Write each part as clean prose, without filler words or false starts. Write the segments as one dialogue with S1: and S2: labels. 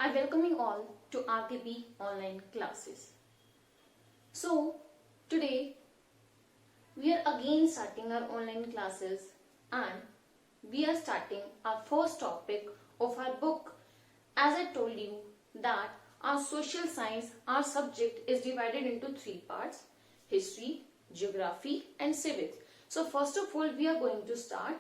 S1: I welcome you all to RKP online classes. So today we are again starting our online classes and we are starting our first topic of our book. As I told you that our social science, our subject is divided into three parts: history, geography and civics. So first of all we are going to start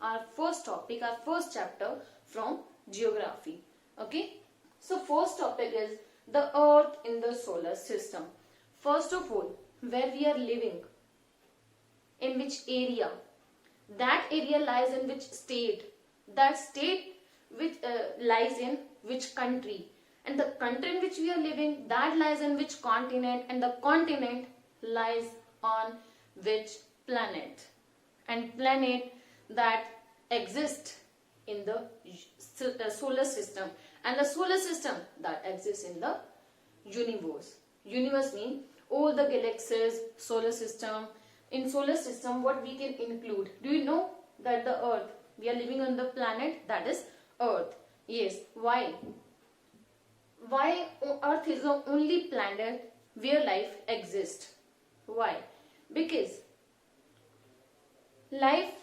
S1: our first topic, our first chapter from geography. Okay, so first topic is the earth in the solar system. First of all, where we are living, in which area, that area lies in which state, that state which lies in which country, and the country in which we are living, that lies in which continent, and the continent lies on which planet, and planet that exist in the solar system, and the solar system that exists in the universe. Universe means all the galaxies, solar system. In solar system what we can include? Do you know that the earth, we are living on the planet that is earth? Yes. Why earth is the only planet where life exists? Why? Because life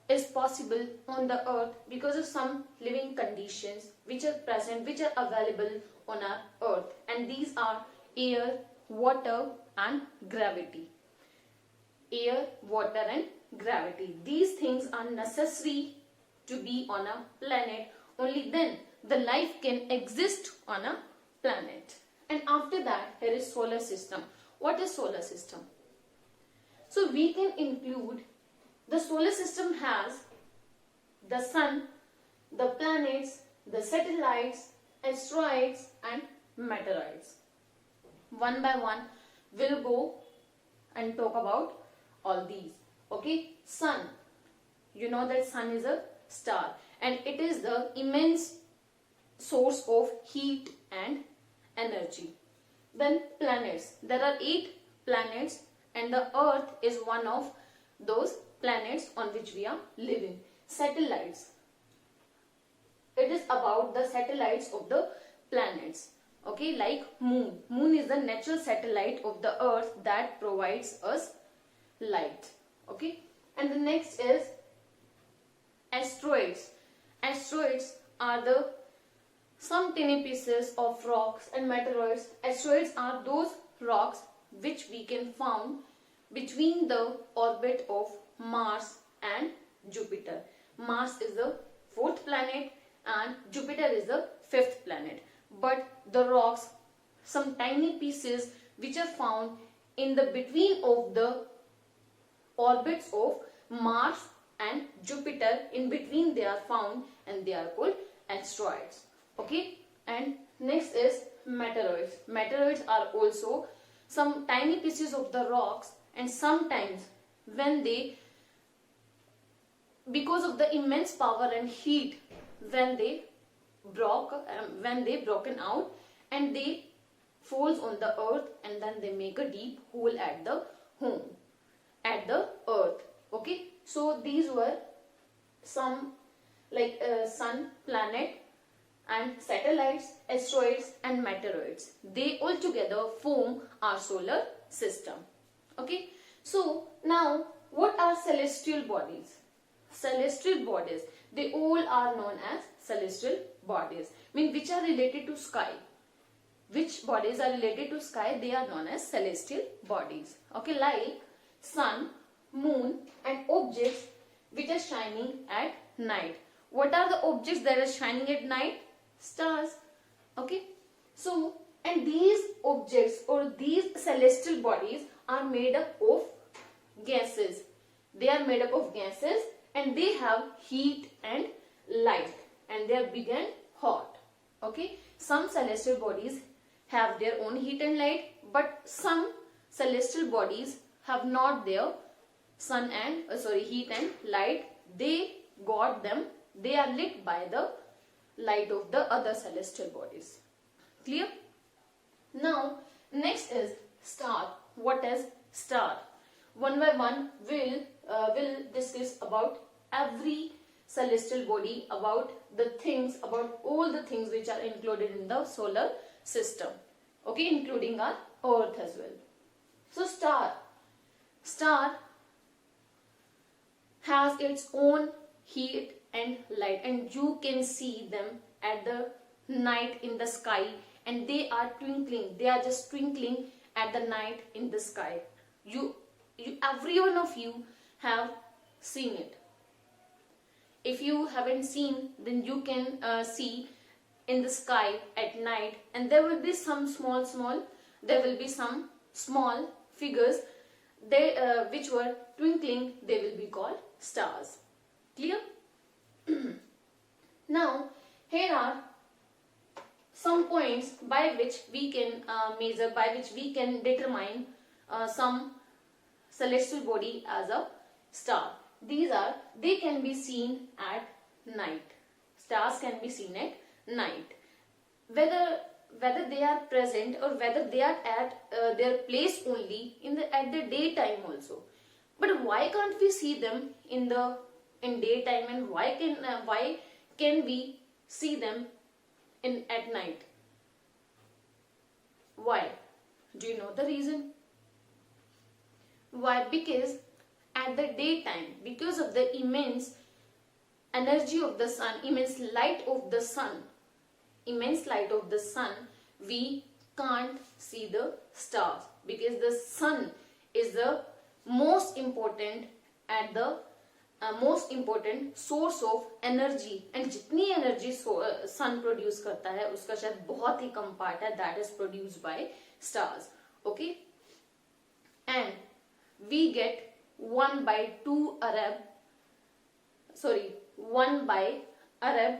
S1: is possible on the earth because of some living conditions which are present, which are available on our earth, and these are air, water and gravity. Air, water and gravity. These things are necessary to be on a planet. Only then the life can exist on a planet. And after that here is solar system. What is solar system? So we can include, the solar system has the sun, the planets, the satellites, asteroids and meteoroids. One by one we'll go and talk about all these. Okay, sun. You know that sun is a star and it is the immense source of heat and energy. Then planets. There are 8 planets and the earth is one of those planets on which we are living. Satellites. It is about the satellites of the planets. Okay, like moon. Moon is the natural satellite of the earth that provides us light. Okay, and the next is asteroids. Asteroids are the some tiny pieces of rocks, and meteoroids. Asteroids are those rocks which we can found between the orbit of Mars and Jupiter. Mars is the 4th planet and Jupiter is the 5th planet. But the rocks, some tiny pieces which are found in the between of the orbits of Mars and Jupiter, in between they are found and they are called asteroids. Okay, and next is meteoroids. Meteoroids are also some tiny pieces of the rocks, and sometimes when they, because of the immense power and heat, when they broken out and they falls on the earth, and then they make a deep hole at the home, at the earth. Okay, so these were some like sun, planet and satellites, asteroids and meteoroids. They all together form our solar system. Okay, so now what are celestial bodies? Celestial bodies, they all are known as celestial bodies, mean which are related to sky. Which bodies are related to sky? They are known as celestial bodies. Okay, like sun, moon and objects which are shining at night. What are the objects that are shining at night? Stars. Okay, so and these objects or these celestial bodies are made up of gases. They are made up of gases and they have heat and light, and they are big and hot. Okay, some celestial bodies have their own heat and light, but some celestial bodies have not their sun and heat and light. They got them, they are lit by the light of the other celestial bodies. Clear? Now next is star. What is star? One by one we'll discuss about every celestial body, about all the things which are included in the solar system, okay, including our earth as well. So star has its own heat and light, and you can see them at the night in the sky, and they are just twinkling at the night in the sky. Every one of you have seen it. If you haven't seen, then you can see in the sky at night, and there will be some small figures which were twinkling. They will be called stars. Clear? Now here are some points by which we can measure, by which we can determine some celestial body as a star. They can be seen at night. Stars can be seen at night. Whether they are present or whether they are at their place only at the daytime also. But why can't we see them in daytime, and why can we see them at night? Why? Do you know the reason? Why? Because at the daytime, because of the immense energy of the sun, immense light of the sun, we can't see the stars, because the sun is the most important source of energy, and जितनी energy sun produce करता है उसका शायद बहुत ही कम part है that is produced by stars. Okay, and we get 1 by Arab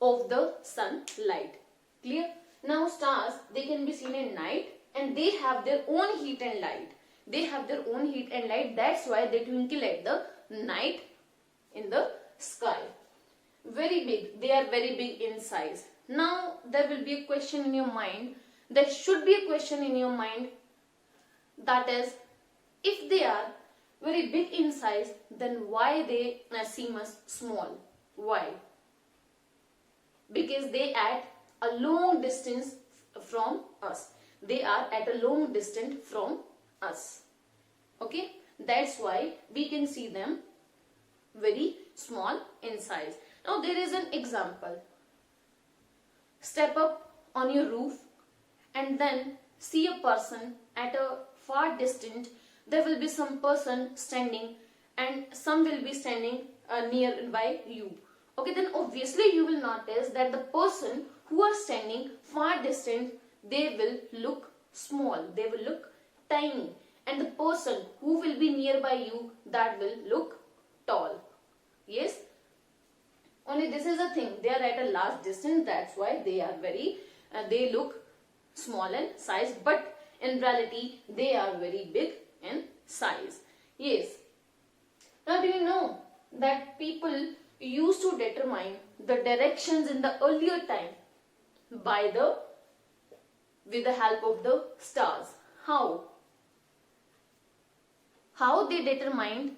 S1: of the sunlight. Clear? Now stars, they can be seen at night, and they have their own heat and light. That's why they twinkle at the night in the sky. Very big. They are very big in size. Now there will be a question in your mind. There should be a question in your mind. That is, if they are very big in size, then why they seem us small? Why? Because they are at a long distance from us. Okay, that's why we can see them very small in size. Now there is an example. Step up on your roof and then see a person at a far distance. There will be some person standing, and some will be standing nearby you. Okay, then obviously you will notice that the person who are standing far distant, they will look small, they will look tiny, and the person who will be nearby you, that will look tall. Yes, only this is the thing, they are at a large distance, that's why they are they look small in size, but in reality they are very big in size. Yes. Now do you know that people used to determine the directions in the earlier time with the help of the stars? How they determined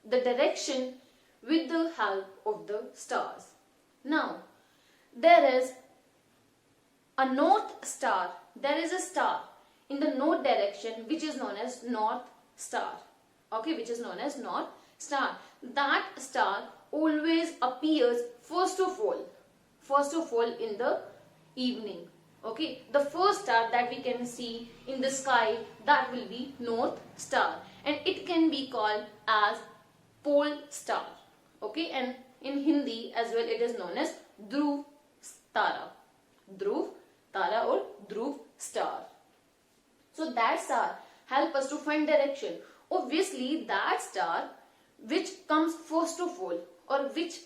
S1: the direction with the help of the stars? Now there is a north star. There is a star in the north direction which is known as North Star. Okay, which is known as North Star. That star always appears first of all in the evening. Okay, the first star that we can see in the sky, that will be North Star, and it can be called as pole star. Okay, and in Hindi as well it is known as Dhruv Tara. Dhruv Tara or Dhruv Star. So that star help us to find direction. Obviously that star which comes first of all, or which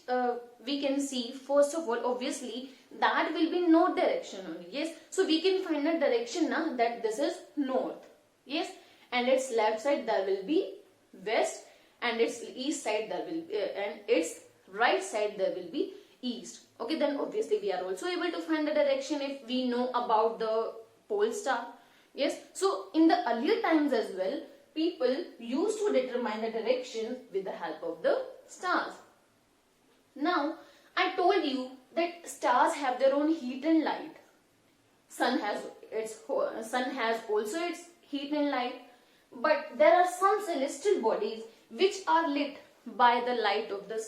S1: we can see first of all, obviously that will be north direction only. Yes, so we can find a direction now that this is north. Yes, and its left side there will be west, and its east side there will be, and its right side there will be east. Okay, then obviously we are also able to find the direction if we know about the pole star. Yes, so in the earlier times as well, people used to determine the direction with the help of the stars. Now, I told you that stars have their own heat and light. Sun has also its heat and light, but there are some celestial bodies which are lit by the light of the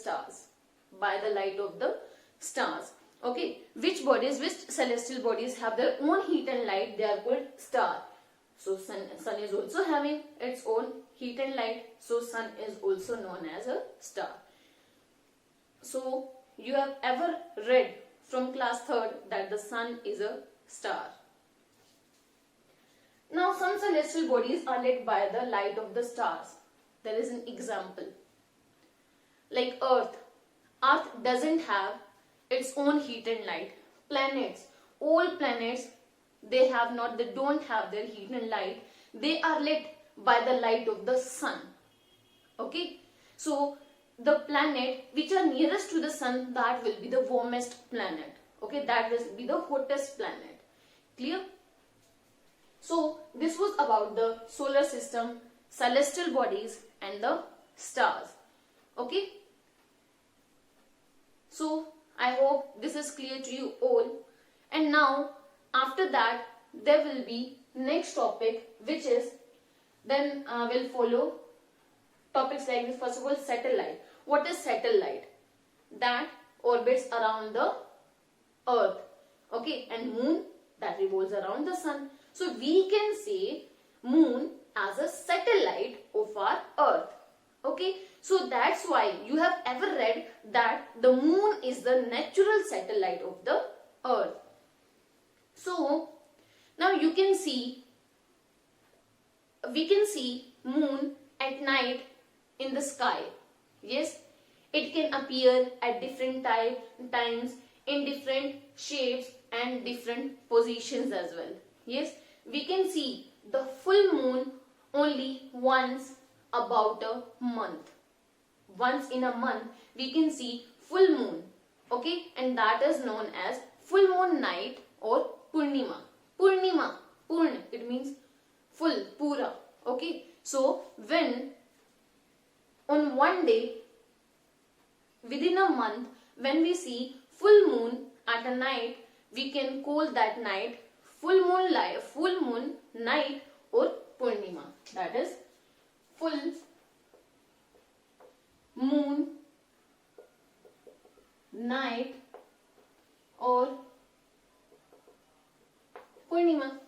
S1: stars. Okay, which celestial bodies have their own heat and light? They are called star. So sun is also having its own heat and light. So sun is also known as a star. So you have ever read from class 3rd that the sun is a star. Now some celestial bodies are lit by the light of the stars. There is an example. Like Earth. Earth doesn't have its own heat and light. Planets, all planets, they don't have their heat and light. They are lit by the light of the sun. Okay, so the planet which are nearest to the sun, that will be the warmest planet. Okay, that will be the hottest planet. Clear? So this was about the solar system, celestial bodies and the stars. Okay, so I hope this is clear to you all. And now after that there will be next topic, which is then will follow topics like this. First of all, satellite. What is satellite? That orbits around the earth. Okay, and moon that revolves around the sun. So we can say moon as a satellite of our earth. Okay, so that's why you have ever read that the moon is the natural satellite of the earth. So now we can see moon at night in the sky. Yes, it can appear at different times, in different shapes and different positions as well. Yes, we can see the full moon only once about a month. Once in a month we can see full moon. Okay, and that is known as full moon night or Purnima. Purnima, Purna, it means full, Pura. Okay, so when on one day within a month, when we see full moon at a night, we can call that night full moon night or Purnima. That is full moon night or Purnima.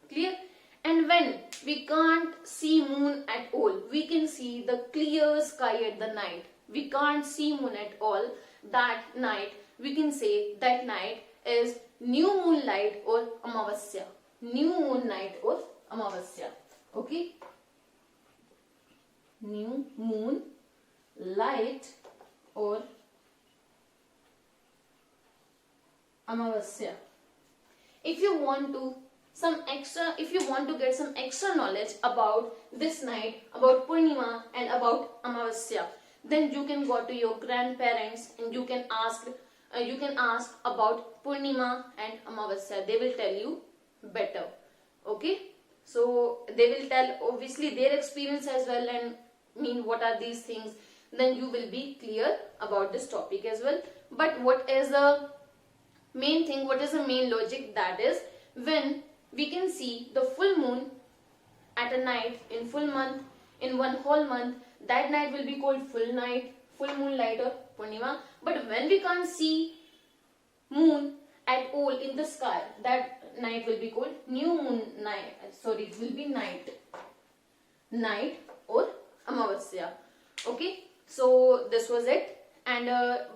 S1: Clear? And when we can't see moon at all, we can see the clear sky at the night. We can't see moon at all that night. We can say that night is new moonlight or Amavasya. New moon night or Amavasya. Okay? New moon light or Amavasya. If you want to get some extra knowledge about this night, about Purnima and about Amavasya, then you can go to your grandparents and you can ask about Purnima and Amavasya. They will tell you better. Okay, so they will tell obviously their experience as well and mean what are these things. Then you will be clear about this topic as well. But what is the main thing? What is the main logic? That is, when we can see the full moon at a night in full month, in one whole month, that night will be called full night, full moon night or Purnima. But when we can't see moon at all in the sky, that night will be called new moon night. Sorry, it will be night or Amavasya. Okay, so this was it. And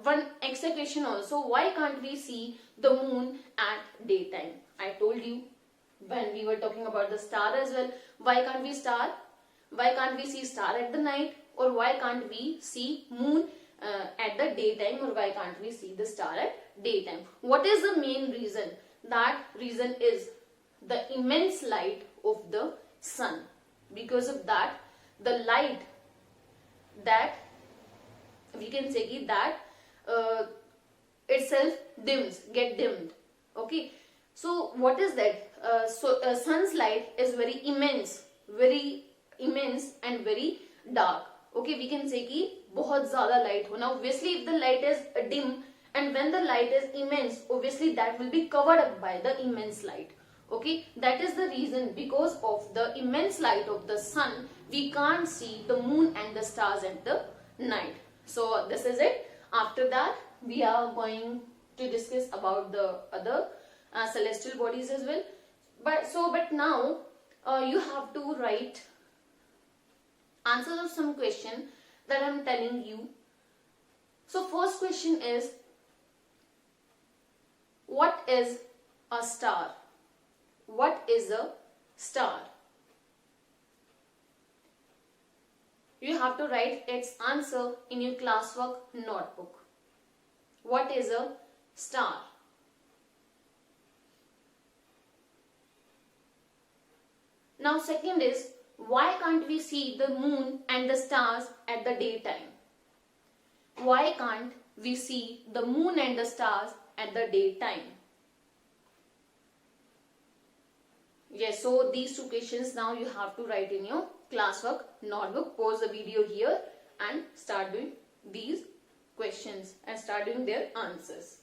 S1: one extra question also, why can't we see the moon at daytime? I told you when we were talking about the star as well. Why can't we see star at the night, or why can't we see moon at the daytime, or why can't we see the star at daytime? What is the main reason? That reason is the immense light of the sun. Because of that, the light that we can say that itself get dimmed. Okay, so what is that? Sun's light is very immense, very immense and very dark. Okay, we can say कि बहुत ज़्यादा light हो. Now obviously if the light is dim and when the light is immense, obviously that will be covered up by the immense light. Okay, that is the reason, because of the immense light of the sun, we can't see the moon and the stars at the night. So this is it. After that, we are going to discuss about the other celestial bodies as well. But now you have to write answers of some question that I am telling you. So first question is, what is a star? What is a star? You have to write its answer in your classwork notebook. What is a star? Now second is, why can't we see the moon and the stars at the daytime? Why can't we see the moon and the stars at the daytime? Yes, so these two questions now you have to write in your classwork notebook. Pause the video here and start doing these questions and start doing their answers.